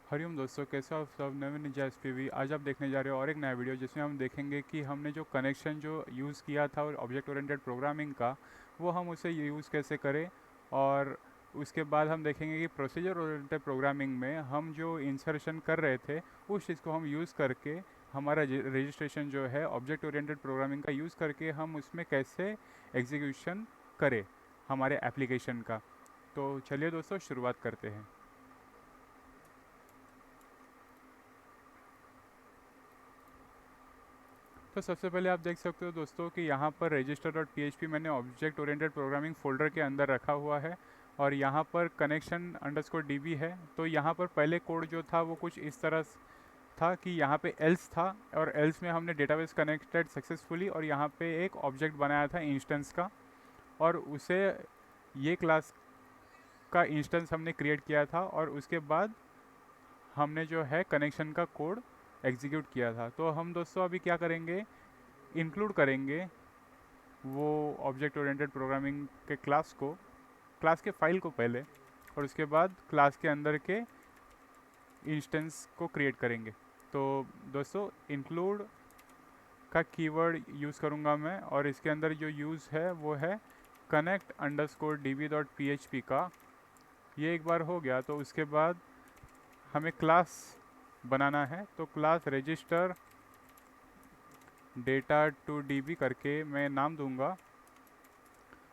हरिओम दोस्तों, कैसे हो आप सब। नवीन निजा एसपीवी आज आप देखने जा रहे हो और एक नया वीडियो जिसमें हम देखेंगे कि हमने जो कनेक्शन जो यूज़ किया था ऑब्जेक्ट ओरिएंटेड प्रोग्रामिंग का, वो हम उसे यूज़ कैसे करें। और उसके बाद हम देखेंगे कि प्रोसीजर ओरिएंटेड प्रोग्रामिंग में हम जो इंसर्शन कर रहे थे उस चीज़ को हम यूज़ करके हमारा रजिस्ट्रेशन जो है ऑब्जेक्ट ओरिएंटेड प्रोग्रामिंग का यूज़ करके हम उसमें कैसे एग्जीक्यूशन करें हमारे एप्लीकेशन का। तो चलिए दोस्तों, शुरुआत करते हैं। तो सबसे पहले आप देख सकते हो दोस्तों कि यहाँ पर रजिस्टर डॉट पी मैंने ऑब्जेक्ट ओरिएंटेड प्रोग्रामिंग फोल्डर के अंदर रखा हुआ है और यहाँ पर कनेक्शन अंडरस्कोर डीबी है। तो यहाँ पर पहले कोड जो था वो कुछ इस तरह था कि यहाँ पे एल्स था और एल्स में हमने डेटाबेस कनेक्टेड सक्सेसफुली और यहाँ पे एक ऑब्जेक्ट बनाया था इंस्टेंस का, और उसे ये क्लास का इंस्टेंस हमने क्रिएट किया था और उसके बाद हमने जो है कनेक्शन का कोड एग्जीक्यूट किया था। तो हम दोस्तों अभी क्या करेंगे, इंक्लूड करेंगे वो ऑब्जेक्ट ओरिएंटेड प्रोग्रामिंग के क्लास के फाइल को पहले, और उसके बाद क्लास के अंदर के इंस्टेंस को क्रिएट करेंगे। तो दोस्तों इंक्लूड का कीवर्ड यूज़ करूँगा मैं, और इसके अंदर जो यूज़ है वो है connect underscore D dot P H P का। ये एक बार हो गया तो उसके बाद हमें क्लास बनाना है। तो class register data to D करके मैं नाम दूंगा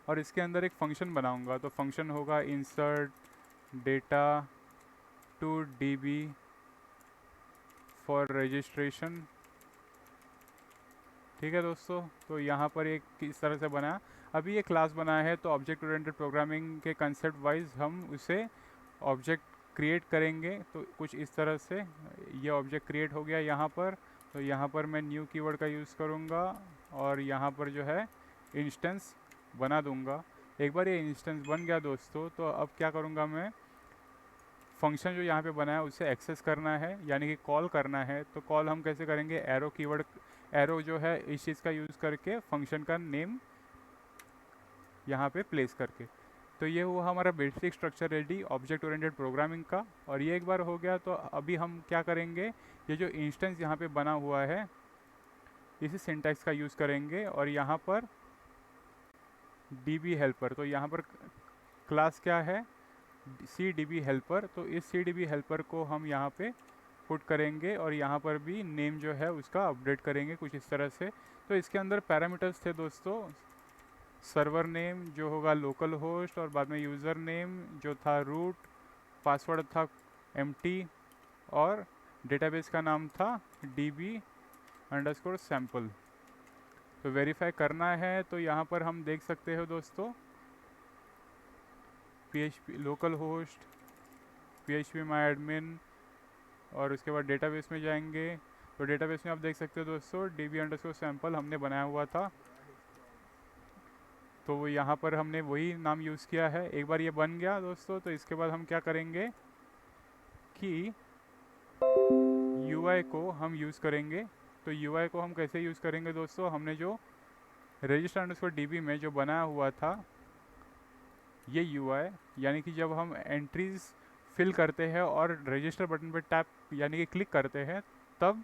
और इसके अंदर एक फ़ंक्शन बनाऊंगा। तो फंक्शन होगा insert data to D for registration. ठीक है दोस्तों, तो यहाँ पर एक इस तरह से बना। अभी ये क्लास बना है तो ऑब्जेक्ट ओरिएंटेड प्रोग्रामिंग के कंसेप्ट वाइज हम उसे ऑब्जेक्ट क्रिएट करेंगे। तो कुछ इस तरह से ये ऑब्जेक्ट क्रिएट हो गया यहाँ पर। तो यहाँ पर मैं न्यू कीवर्ड का यूज़ करूँगा और यहाँ पर जो है इंस्टेंस बना दूँगा। एक बार ये इंस्टेंस बन गया दोस्तों, तो अब क्या करूँगा मैं, फंक्शन जो यहाँ पे बना है उसे एक्सेस करना है, यानी कि कॉल करना है। तो कॉल हम कैसे करेंगे, एरो कीवर्ड, एरो जो है इस चीज़ का यूज़ करके फंक्शन का नेम यहाँ पे प्लेस करके। तो ये हुआ हमारा basic structure ready object oriented programming का। और ये एक बार हो गया तो अभी हम क्या करेंगे, ये जो इंस्टेंस यहाँ पे बना हुआ है इसी सिंटैक्स का यूज़ करेंगे और यहाँ पर डी बी हेल्पर। तो यहाँ पर क्लास क्या है, सी डी बी हेल्पर। तो इस सी डी बी हेल्पर को हम यहाँ पे पुट करेंगे और यहाँ पर भी नेम जो है उसका अपडेट करेंगे कुछ इस तरह से। तो इसके अंदर पैरामीटर्स थे दोस्तों, सर्वर नेम जो होगा लोकल होस्ट, और बाद में यूज़र नेम जो था रूट, पासवर्ड था एम्प्टी, और डेटाबेस का नाम था डी बी अंडरस्कोर सैम्पल। तो वेरीफाई करना है तो यहाँ पर हम देख सकते हो दोस्तों, P H P local host, P H P माई एडमिन, और उसके बाद डेटाबेस में जाएंगे। तो डेटाबेस में आप देख सकते हो दोस्तों डी बी अंडरस्कोर सैम्पल हमने बनाया हुआ था। तो वो यहाँ पर हमने वही नाम यूज़ किया है। एक बार ये बन गया दोस्तों, तो इसके बाद हम क्या करेंगे कि यूआई को हम यूज़ करेंगे। तो यूआई को हम कैसे यूज़ करेंगे दोस्तों, हमने जो रजिस्टर अंडरस्कोर डीबी में जो बनाया हुआ था ये यूआई, यानी कि जब हम एंट्रीज फिल करते हैं और रजिस्टर बटन पर टैप यानी कि क्लिक करते हैं, तब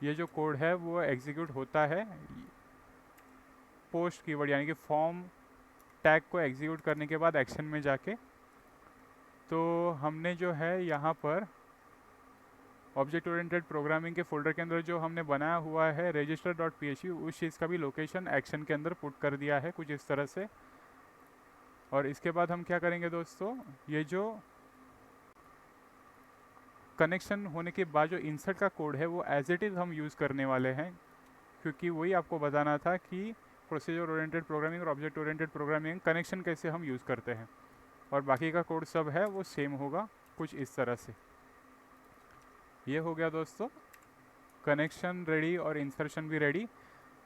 ये जो कोड है वो एग्जीक्यूट होता है पोस्ट कीवर्ड यानी कि फॉर्म टैग को एग्जीक्यूट करने के बाद एक्शन में जाके। तो हमने जो है यहाँ पर ऑब्जेक्ट ओरिएंटेड प्रोग्रामिंग के फोल्डर के अंदर जो हमने बनाया हुआ है रजिस्टर डॉट पी एच उस चीज़ का भी लोकेशन एक्शन के अंदर पुट कर दिया है कुछ इस तरह से। और इसके बाद हम क्या करेंगे दोस्तों, ये जो कनेक्शन होने के बाद जो इंसर्ट का कोड है वो एज इट इज़ हम यूज़ करने वाले हैं, क्योंकि वही आपको बताना था कि प्रोसीजर ओरिएंटेड प्रोग्रामिंग और ऑब्जेक्ट ओरिएंटेड प्रोग्रामिंग कनेक्शन कैसे हम यूज़ करते हैं। और बाकी का कोड सब है वो सेम होगा कुछ इस तरह से। ये हो गया दोस्तों, कनेक्शन रेडी और इंसर्शन भी रेडी।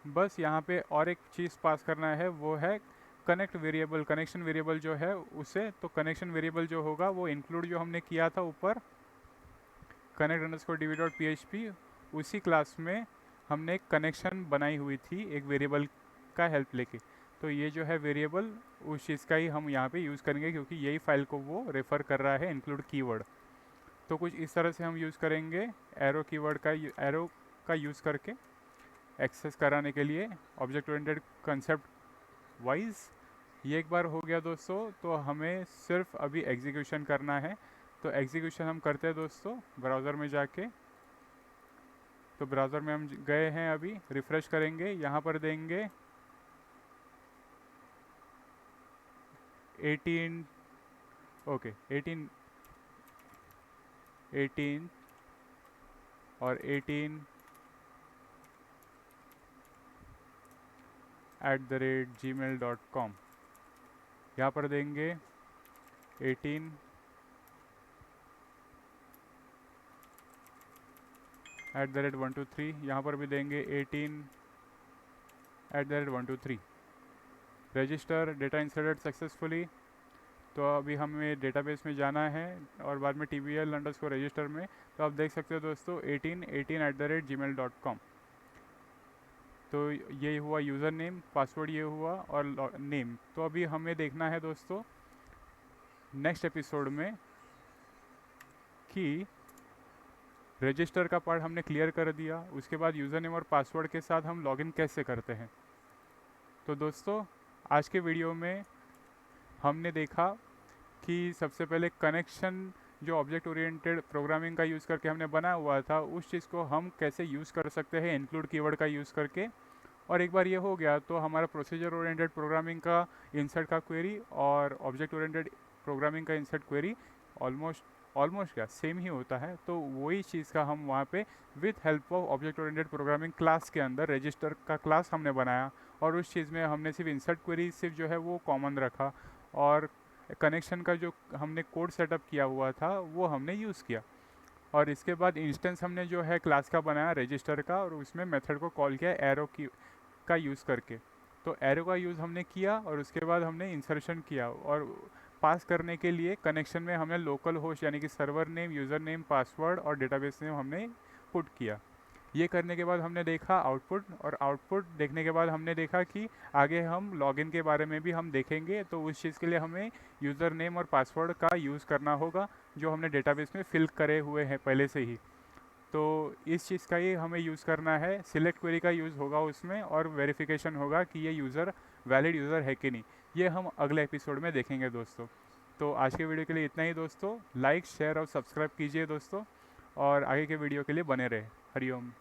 बस यहाँ पे और एक चीज़ पास करना है, वो है कनेक्ट वेरिएबल, कनेक्शन वेरिएबल जो है उसे। तो कनेक्शन वेरिएबल जो होगा वो इंक्लूड जो हमने किया था ऊपर connect underscore D dot P H P, उसी क्लास में हमने एक कनेक्शन बनाई हुई थी एक वेरिएबल का हेल्प लेके। तो ये जो है वेरिएबल उस चीज़ का ही हम यहाँ पे यूज़ करेंगे, क्योंकि यही फाइल को वो रेफ़र कर रहा है इंक्लूड कीवर्ड। तो कुछ इस तरह से हम यूज़ करेंगे एरो कीवर्ड का, एरो का यूज़ करके एक्सेस कराने के लिए ऑब्जेक्ट ओरिएंटेड कंसेप्ट वाइज। ये एक बार हो गया दोस्तों, तो हमें सिर्फ अभी एग्जीक्यूशन करना है। तो एग्जीक्यूशन हम करते हैं दोस्तों ब्राउज़र में जाके। तो ब्राउज़र में हम गए हैं, अभी रिफ़्रेश करेंगे, यहाँ पर देंगे 18, ओके 18 और 18@gmail.com। यहाँ पर देंगे 18@123, यहाँ पर भी देंगे 18@123। Register data inserted successfully. तो अभी हमें डेटाबेस में जाना है और बाद में TBL_रजिस्टर में। तो आप देख सकते हो दोस्तों 18@gmail.com। तो ये हुआ यूज़र नेम, पासवर्ड ये हुआ और नेम। तो अभी हमें देखना है दोस्तों नेक्स्ट एपिसोड में कि रजिस्टर का पार्ट हमने क्लियर कर दिया, उसके बाद यूज़र नेम और पासवर्ड के साथ हम लॉगिन कैसे करते हैं। तो दोस्तों आज के वीडियो में हमने देखा कि सबसे पहले कनेक्शन जो ऑब्जेक्ट ओरिएंटेड प्रोग्रामिंग का यूज़ करके हमने बनाया हुआ था, उस चीज़ को हम कैसे यूज़ कर सकते हैं इंक्लूड कीवर्ड का यूज़ करके। और एक बार ये हो गया तो हमारा प्रोसीजर ओरिएंटेड प्रोग्रामिंग का इंसर्ट का क्वेरी और ऑब्जेक्ट ओरिएंटेड प्रोग्रामिंग का इंसर्ट क्वेरी ऑलमोस्ट क्या सेम ही होता है। तो वही चीज़ का हम वहाँ पे with help of object oriented programming class के अंदर रजिस्टर का क्लास हमने बनाया और उस चीज़ में हमने सिर्फ इंसर्ट क्वेरी सिर्फ जो है वो कॉमन रखा और कनेक्शन का जो हमने कोड सेटअप किया हुआ था वो हमने यूज़ किया। और इसके बाद इंस्टेंस हमने जो है क्लास का बनाया रजिस्टर का और उसमें मेथड को कॉल किया एरो की का यूज़ करके। तो एरो का यूज़ हमने किया और उसके बाद हमने इंसर्शन किया और पास करने के लिए कनेक्शन में हमने लोकल होस्ट यानी कि server name, user name, password और डेटाबेस नेम हमने पुट किया। ये करने के बाद हमने देखा आउटपुट, और आउटपुट देखने के बाद हमने देखा कि आगे हम लॉगिन के बारे में भी हम देखेंगे। तो उस चीज़ के लिए हमें यूज़र नेम और पासवर्ड का यूज़ करना होगा जो हमने डेटाबेस में फिल करे हुए हैं पहले से ही। तो इस चीज़ का ही हमें यूज़ करना है। सिलेक्ट क्वेरी का यूज़ होगा उसमें और वेरिफिकेशन होगा कि ये यूज़र वैलिड यूज़र है कि नहीं। ये हम अगले एपिसोड में देखेंगे दोस्तों। तो आज के वीडियो के लिए इतना ही दोस्तों। लाइक, शेयर और सब्सक्राइब कीजिए दोस्तों और आगे के वीडियो के लिए बने रहे। हरिओम।